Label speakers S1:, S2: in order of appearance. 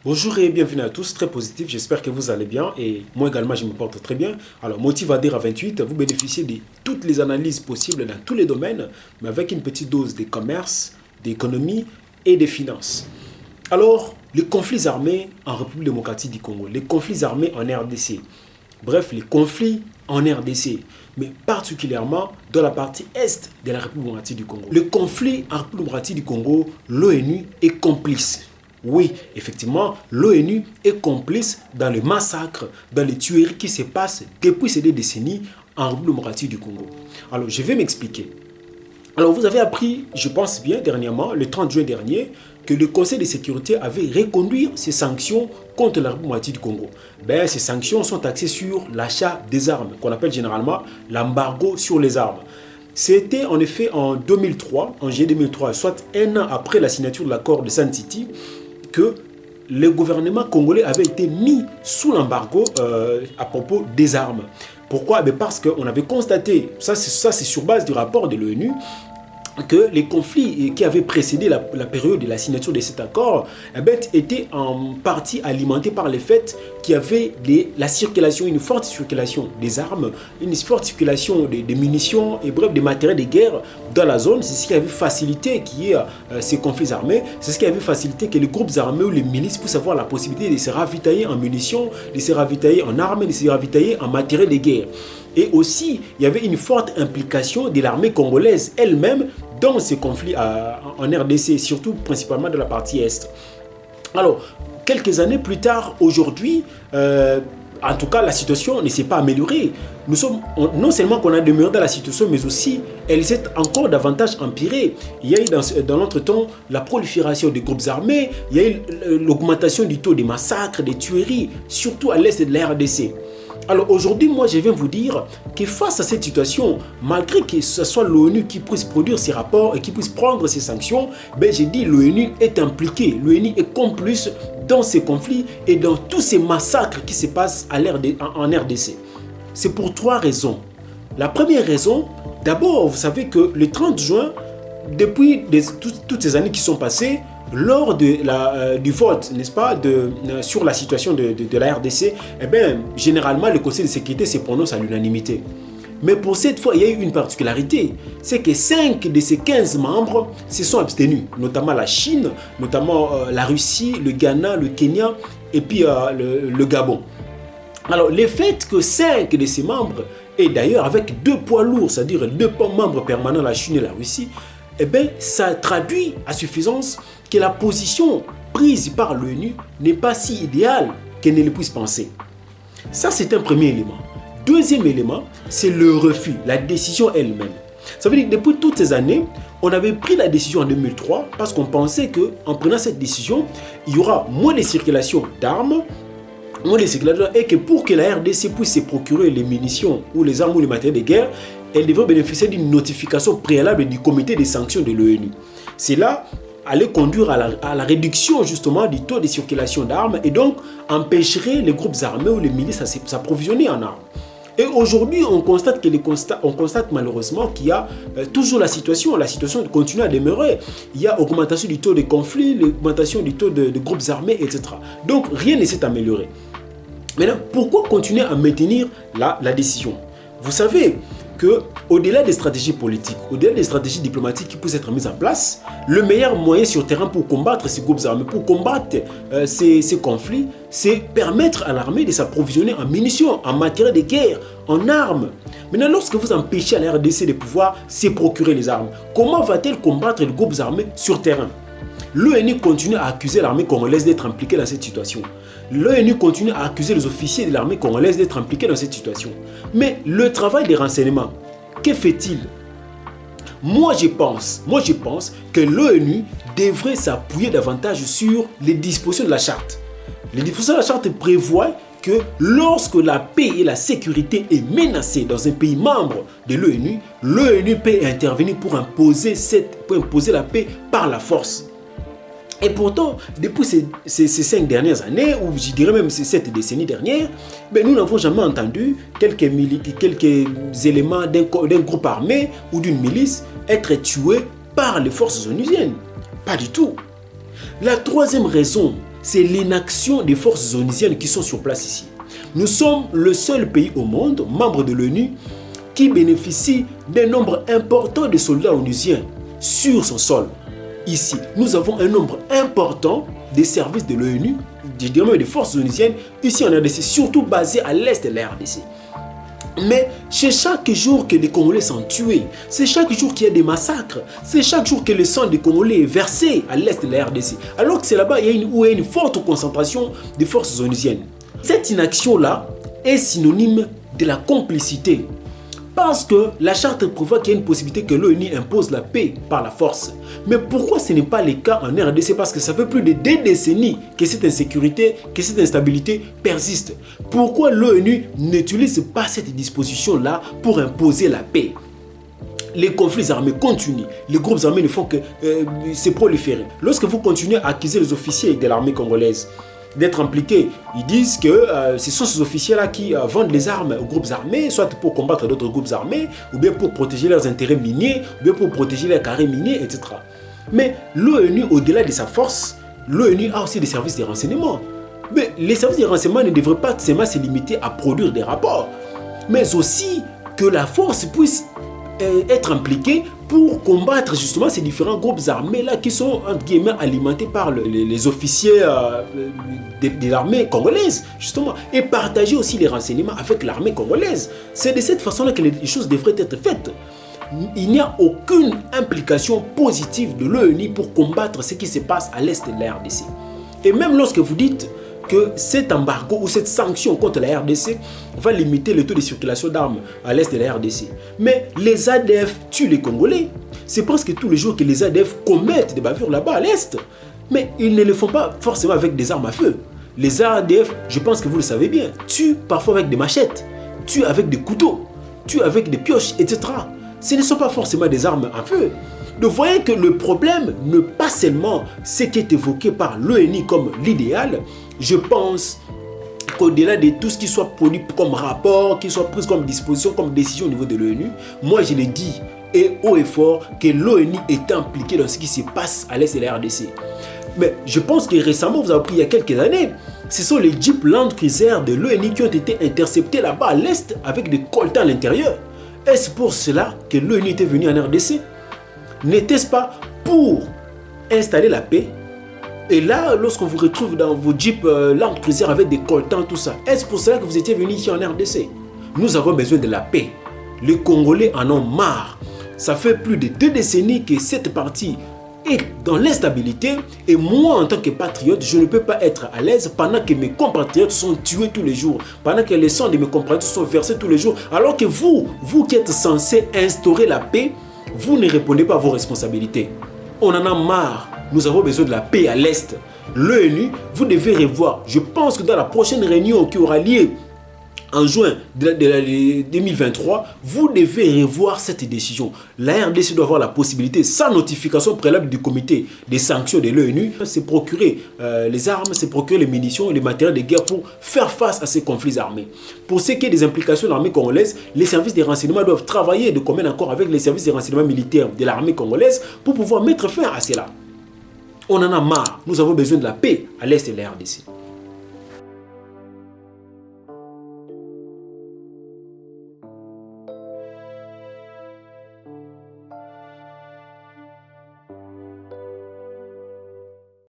S1: Bonjour et bienvenue à tous, très positif, j'espère que vous allez bien et moi également je me porte très bien. Alors Motive Adhère à 28, vous bénéficiez de toutes les analyses possibles dans tous les domaines, mais avec une petite dose de commerce, d'économie et de finances. Alors, les conflits armés en République démocratique du Congo, les conflits armés en RDC, bref, les conflits en RDC, mais particulièrement dans la partie est de la République démocratique du Congo. Le conflit en République démocratique du Congo, l'ONU est complice. Oui, effectivement, l'ONU est complice dans le massacre, dans les tueries qui se passent depuis ces 2 décennies en République démocratique du Congo. Alors, je vais m'expliquer. Alors, vous avez appris, je pense bien, dernièrement, le 30 juin dernier, que le Conseil de sécurité avait reconduit ses sanctions contre la République démocratique du Congo. Ces sanctions sont axées sur l'achat des armes, qu'on appelle généralement l'embargo sur les armes. C'était en effet en 2003, en juillet 2003, soit un an après la signature de l'accord de Sun City, que le gouvernement congolais avait été mis sous l'embargo à propos des armes. Pourquoi? Parce qu'on avait constaté, ça c'est sur base du rapport de l'ONU, que les conflits qui avaient précédé la période de la signature de cet accord étaient en partie alimentés par le fait qu'il y avait la circulation, une forte circulation des armes, une forte circulation des munitions et bref des matériels de guerre dans la zone. C'est ce qui avait facilité ces conflits armés, c'est ce qui avait facilité que les groupes armés ou les milices puissent avoir la possibilité de se ravitailler en munitions, de se ravitailler en armes, de se ravitailler en matériel de guerre. Et aussi, il y avait une forte implication de l'armée congolaise elle-même dans ces conflits en RDC, surtout principalement de la partie Est. Alors, quelques années plus tard, aujourd'hui, en tout cas, la situation ne s'est pas améliorée. Non seulement qu'on a demeuré dans la situation, mais aussi elle s'est encore davantage empirée. Il y a eu dans l'entretemps la prolifération des groupes armés, il y a eu l'augmentation du taux des massacres, des tueries, surtout à l'est de la RDC. Alors aujourd'hui, moi je viens vous dire que face à cette situation, malgré que ce soit l'ONU qui puisse produire ces rapports et qui puisse prendre ces sanctions, j'ai dit l'ONU est impliquée, l'ONU est complice dans ces conflits et dans tous ces massacres qui se passent en RDC. C'est pour 3 raisons. La première raison, d'abord, vous savez que le 30 juin, depuis toutes ces années qui sont passées, lors du vote, n'est-ce pas, sur la situation de la RDC, généralement, le Conseil de sécurité se prononce à l'unanimité. Mais pour cette fois, il y a eu une particularité, c'est que 5 de ces 15 membres se sont abstenus, notamment la Chine, notamment la Russie, le Ghana, le Kenya et puis le Gabon. Alors, le fait que 5 de ces membres, et d'ailleurs avec 2 poids lourds, c'est-à-dire 2 membres permanents, la Chine et la Russie, ça traduit à suffisance que la position prise par l'ONU n'est pas si idéale qu'elle ne le puisse penser. Ça, c'est un premier élément. Deuxième élément, c'est le refus, la décision elle-même. Ça veut dire que depuis toutes ces années, on avait pris la décision en 2003 parce qu'on pensait qu'en prenant cette décision, il y aura moins de circulation d'armes, et que pour que la RDC puisse se procurer les munitions ou les armes ou les matériels de guerre, elle devrait bénéficier d'une notification préalable du comité des sanctions de l'ONU. Cela allait conduire à la réduction justement du taux de circulation d'armes et donc empêcherait les groupes armés ou les milices à s'approvisionner en armes. Et aujourd'hui, on constate malheureusement qu'il y a toujours la situation continue à demeurer. Il y a augmentation du taux de conflits, augmentation du taux de groupes armés, etc. Donc rien ne s'est amélioré. Maintenant, pourquoi continuer à maintenir la décision? Vous savez qu'au-delà des stratégies politiques, au-delà des stratégies diplomatiques qui peuvent être mises en place, le meilleur moyen sur terrain pour combattre ces groupes armés, pour combattre ces conflits, c'est permettre à l'armée de s'approvisionner en munitions, en matériel de guerre, en armes. Maintenant, lorsque vous empêchez à la RDC de pouvoir se procurer les armes, comment va-t-elle combattre les groupes armés sur terrain? L'ONU continue à accuser l'armée congolaise d'être impliquée dans cette situation. L'ONU continue à accuser les officiers de l'armée congolaise d'être impliqués dans cette situation. Mais le travail des renseignements, que fait-il? Moi je pense que l'ONU devrait s'appuyer davantage sur les dispositions de la charte. Les dispositions de la charte prévoient que lorsque la paix et la sécurité est menacée dans un pays membre de l'ONU, l'ONU peut intervenir pour imposer la paix par la force. Et pourtant, depuis ces 5 dernières années, ou je dirais même ces 7 décennies dernières, nous n'avons jamais entendu quelques éléments d'un groupe armé ou d'une milice être tués par les forces onusiennes. Pas du tout. La troisième raison, c'est l'inaction des forces onusiennes qui sont sur place ici. Nous sommes le seul pays au monde, membre de l'ONU, qui bénéficie d'un nombre important de soldats onusiens sur son sol. Ici, nous avons un nombre important des services de l'ONU, des forces onusiennes, ici en RDC, surtout basés à l'est de la RDC. Mais c'est chaque jour que les Congolais sont tués, c'est chaque jour qu'il y a des massacres, c'est chaque jour que le sang des Congolais est versé à l'est de la RDC. Alors que c'est là-bas où il y a une forte concentration de forces onusiennes. Cette inaction-là est synonyme de la complicité. Parce que la charte prévoit qu'il y a une possibilité que l'ONU impose la paix par la force. Mais pourquoi ce n'est pas le cas en RDC? Parce que ça fait plus de 2 décennies que cette insécurité, que cette instabilité persiste. Pourquoi l'ONU n'utilise pas cette disposition-là pour imposer la paix? Les conflits armés continuent. Les groupes armés ne font que se proliférer. Lorsque vous continuez à accuser les officiers de l'armée congolaise d'être impliqués, ils disent que ce sont ces officiers-là qui vendent les armes aux groupes armés, soit pour combattre d'autres groupes armés, ou bien pour protéger leurs intérêts miniers, ou bien pour protéger leurs carrés miniers, etc. Mais l'ONU, au-delà de sa force, l'ONU a aussi des services de renseignement. Mais les services de renseignement ne devraient pas seulement se limiter à produire des rapports, mais aussi que la force puisse être impliquée pour combattre justement ces différents groupes armés là qui sont entre guillemets alimentés par les officiers de l'armée congolaise justement, et partager aussi les renseignements avec l'armée congolaise. C'est de cette façon là que les choses devraient être faites. Il n'y a aucune implication positive de l'ONU pour combattre ce qui se passe à l'est de la RDC. Et même lorsque vous dites que cet embargo ou cette sanction contre la RDC va limiter le taux de circulation d'armes à l'est de la RDC. Mais les ADF tuent les Congolais. C'est presque tous les jours que les ADF commettent des bavures là-bas à l'est. Mais ils ne le font pas forcément avec des armes à feu. Les ADF, je pense que vous le savez bien, tuent parfois avec des machettes, tuent avec des couteaux, tuent avec des pioches, etc. Ce ne sont pas forcément des armes à feu. Donc vous voyez que le problème n'est pas seulement ce qui est évoqué par l'ONU comme l'idéal. Je pense qu'au-delà de tout ce qui soit produit comme rapport, qui soit pris comme disposition, comme décision au niveau de l'ONU, moi je le dis et haut et fort que l'ONU est impliquée dans ce qui se passe à l'est de la RDC. Mais je pense que récemment, vous avez appris il y a quelques années, ce sont les Jeep Land Cruiser de l'ONU qui ont été interceptés là-bas à l'est avec des coltans à l'intérieur. Est-ce pour cela que l'ONU était venue en RDC? N'était-ce pas pour installer la paix? Et là, lorsqu'on vous retrouve dans vos Jeep Land Cruiser avec des coltans, tout ça, est-ce pour cela que vous étiez venu ici en RDC? Nous avons besoin de la paix. Les Congolais en ont marre. Ça fait plus de 2 décennies que cette partie est dans l'instabilité. Et moi, en tant que patriote, je ne peux pas être à l'aise pendant que mes compatriotes sont tués tous les jours, pendant que les sangs de mes compatriotes sont versés tous les jours, alors que vous qui êtes censé instaurer la paix, vous ne répondez pas à vos responsabilités. On en a marre. Nous avons besoin de la paix à l'Est. L'ONU, vous devez revoir. Je pense que dans la prochaine réunion qui aura lieu en juin de 2023, vous devez revoir cette décision. La RDC doit avoir la possibilité, sans notification préalable du comité des sanctions de l'ONU, de se procurer les armes, se procurer les munitions, les matériels de guerre pour faire face à ces conflits armés. Pour ce qui est des implications de l'armée congolaise, les services de renseignement doivent travailler de commun accord avec les services de renseignement militaires de l'armée congolaise pour pouvoir mettre fin à cela. On en a marre. Nous avons besoin de la paix à l'est de la RDC.